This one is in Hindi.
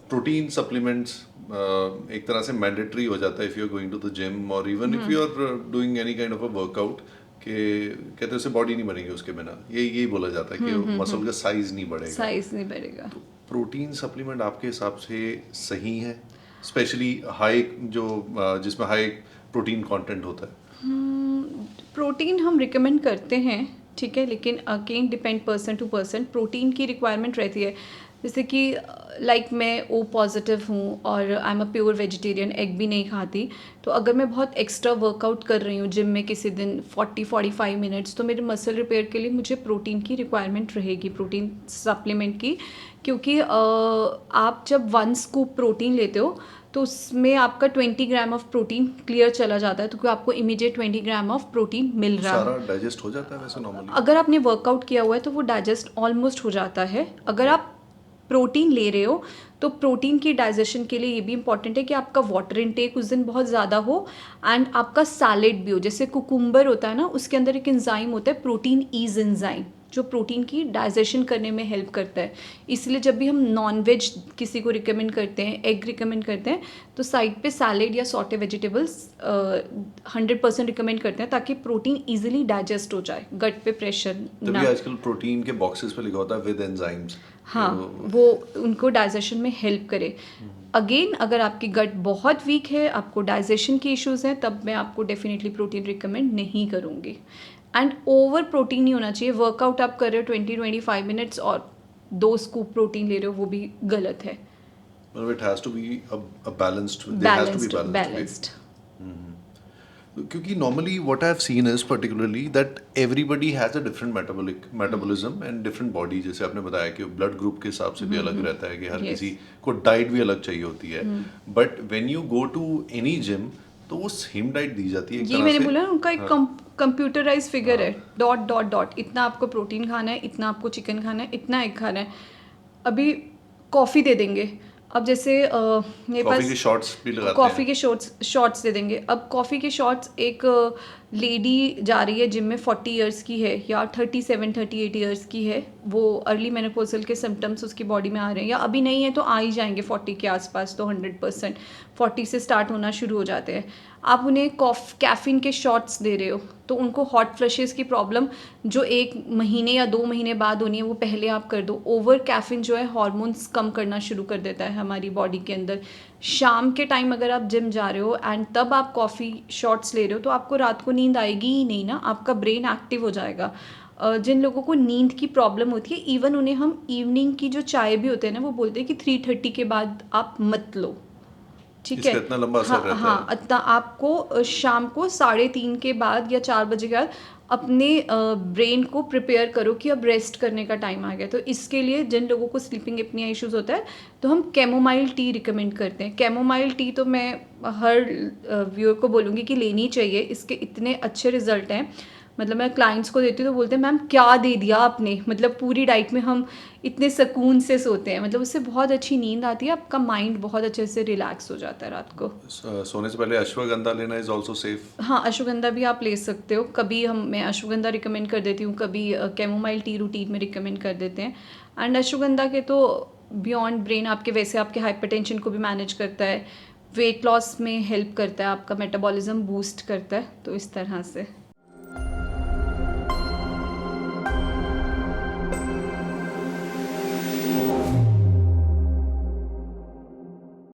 प्रोटीन सप्लीमेंट्स एक तरह से मैंडेटरी हो जाता है if you are going to the gym और even if you are doing any kind of a workout कि कहते हैं उससे बॉडी नहीं बनेगी उसके बिना, यही बोला जाता है कि मसल का साइज नहीं बढ़ेगा। साइज नहीं बढ़ेगा। तो प्रोटीन सप्लीमेंट आपके हिसाब से सही है, स्पेशली हाई जो जिसमें हाई प्रोटीन कंटेंट होता है? प्रोटीन हम रिकमेंड करते हैं, ठीक है, लेकिन again depend person to person. Protein की रिक्वायरमेंट रहती है, जैसे कि लाइक मैं ओ पॉजिटिव हूँ और I am a pure vegetarian, egg भी नहीं खाती, तो अगर मैं बहुत एक्स्ट्रा वर्कआउट कर रही हूँ जिम में किसी दिन 40-45 मिनट्स, तो मेरे मसल रिपेयर के लिए मुझे प्रोटीन की रिक्वायरमेंट रहेगी, प्रोटीन सप्लीमेंट की। क्योंकि आप जब 1 स्कूप प्रोटीन लेते हो तो उसमें आपका 20 ग्राम ऑफ प्रोटीन क्लियर चला जाता है, तो क्योंकि आपको इमीडिएट 20 ग्राम ऑफ प्रोटीन मिल रहा है। सारा डाइजेस्ट हो जाता है वैसे नॉर्मली? अगर आपने वर्कआउट किया हुआ है तो वो डाइजेस्ट ऑलमोस्ट हो जाता है। अगर आप प्रोटीन ले रहे हो तो प्रोटीन की डाइजेशन के लिए ये भी इंपॉर्टेंट है कि आपका वाटर इनटेक उस दिन बहुत ज़्यादा हो एंड आपका सैलेड भी हो। जैसे कुकुम्बर होता है ना, उसके अंदर एक एंजाइम होता है प्रोटीन ईज एंजाइम, जो प्रोटीन की डाइजेशन करने में हेल्प करता है। इसलिए जब भी हम नॉन वेज किसी को रिकमेंड करते हैं, एग रिकमेंड करते हैं, तो साइड पे सैलेड या सॉटे वेजिटेबल्स 100% रिकमेंड करते हैं, ताकि प्रोटीन इजीली डाइजेस्ट हो जाए, गट पे प्रेशर तभी ना। आजकल प्रोटीन के बॉक्सेस पे लिखा होता है विद एंजाइम्स। हाँ, वो उनको डाइजेशन में हेल्प करे। अगेन अगर आपकी गट बहुत वीक है, आपको डाइजेशन की इश्यूज हैं, तब मैं आपको डेफिनेटली प्रोटीन रिकमेंड नहीं करूँगी। एंड ओवर प्रोटीन नहीं होना चाहिए। वर्कआउट आप कर रहे हो 20-25 मिनट्स और 2 स्कूप प्रोटीन ले रहे हो, वो भी गलत है। मतलब it has to be a balanced, there has to be balanced. क्योंकि normally what I have seen is particularly that everybody has a different metabolism and different body. जैसे आपने बताया कि ब्लड ग्रुप के हिसाब से भी अलग रहता है कि हर Yes. किसी को डाइट भी अलग चाहिए होती है, but when you go to any gym तो वो सेम डाइट दी जाती है एक ये तरह मैंने से। बोला ना, उनका एक कंप्यूटराइज फिगर है, डॉट डॉट डॉट, इतना आपको प्रोटीन खाना है, इतना आपको चिकन खाना है, इतना एग खाना है। अभी कॉफ़ी दे देंगे। अब जैसे मेरे कॉफी पास के शॉट्स भी लगाते कॉफ़ी हैं। के शॉर्ट्स दे देंगे। अब कॉफ़ी के शॉर्ट्स, एक लेडी जा रही है जिम में, 40 इयर्स की है या 37-38 इयर्स की है, वो अर्ली मेनोपॉजल के सिम्टम्स उसकी बॉडी में आ रहे हैं, या अभी नहीं है तो आ ही जाएंगे 40 के आसपास, तो 100% 40 से स्टार्ट होना शुरू हो जाते हैं। आप उन्हें कैफ़ीन के शॉट्स दे रहे हो, तो उनको हॉट फ्लशेस की प्रॉब्लम जो 1 महीने या 2 महीने बाद होनी है, वो पहले आप कर दो। ओवर कैफ़ीन जो है हार्मोन्स कम करना शुरू कर देता है हमारी बॉडी के अंदर। शाम के टाइम अगर आप जिम जा रहे हो एंड तब आप कॉफ़ी शॉट्स ले रहे हो, तो आपको रात को नींद आएगी ही नहीं ना, आपका ब्रेन एक्टिव हो जाएगा। जिन लोगों को नींद की प्रॉब्लम होती है, इवन उन्हें हम इवनिंग की जो चाय भी होते हैं ना, वो बोलते हैं कि 3:30 के बाद आप मत लो, ठीक है। इसका इतना लंबा असर हाँ रहता हाँ, है? इतना आपको शाम को 3:30 के बाद या 4 बजे के बाद अपने ब्रेन को प्रिपेयर करो कि अब रेस्ट करने का टाइम आ गया। तो इसके लिए जिन लोगों को स्लीपिंग एपनिया इश्यूज होता है, तो हम कैमोमाइल टी रिकमेंड करते हैं। कैमोमाइल टी तो मैं हर व्यूअर को बोलूँगी कि लेनी चाहिए, इसके इतने अच्छे रिजल्ट हैं। मतलब मैं क्लाइंट्स को देती हूँ तो बोलते हैं मैम क्या दे दिया आपने, मतलब पूरी डाइट में हम इतने सुकून से सोते हैं, मतलब उससे बहुत अच्छी नींद आती है, आपका माइंड बहुत अच्छे से रिलैक्स हो जाता है रात को। सोने से पहले अश्वगंधा लेना इज आल्सो सेफ? हाँ, अश्वगंधा भी आप ले सकते हो। कभी मैं अश्वगंधा रिकमेंड कर देती हूँ, कभी कैमोमाइल टी रूटीन में रिकमेंड कर देते हैं। एंड अश्वगंधा के तो बियॉन्ड ब्रेन आपके, वैसे आपके हाइपरटेंशन को भी मैनेज करता है, वेट लॉस में हेल्प करता है, आपका मेटाबॉलिज्म बूस्ट करता है, तो इस तरह से।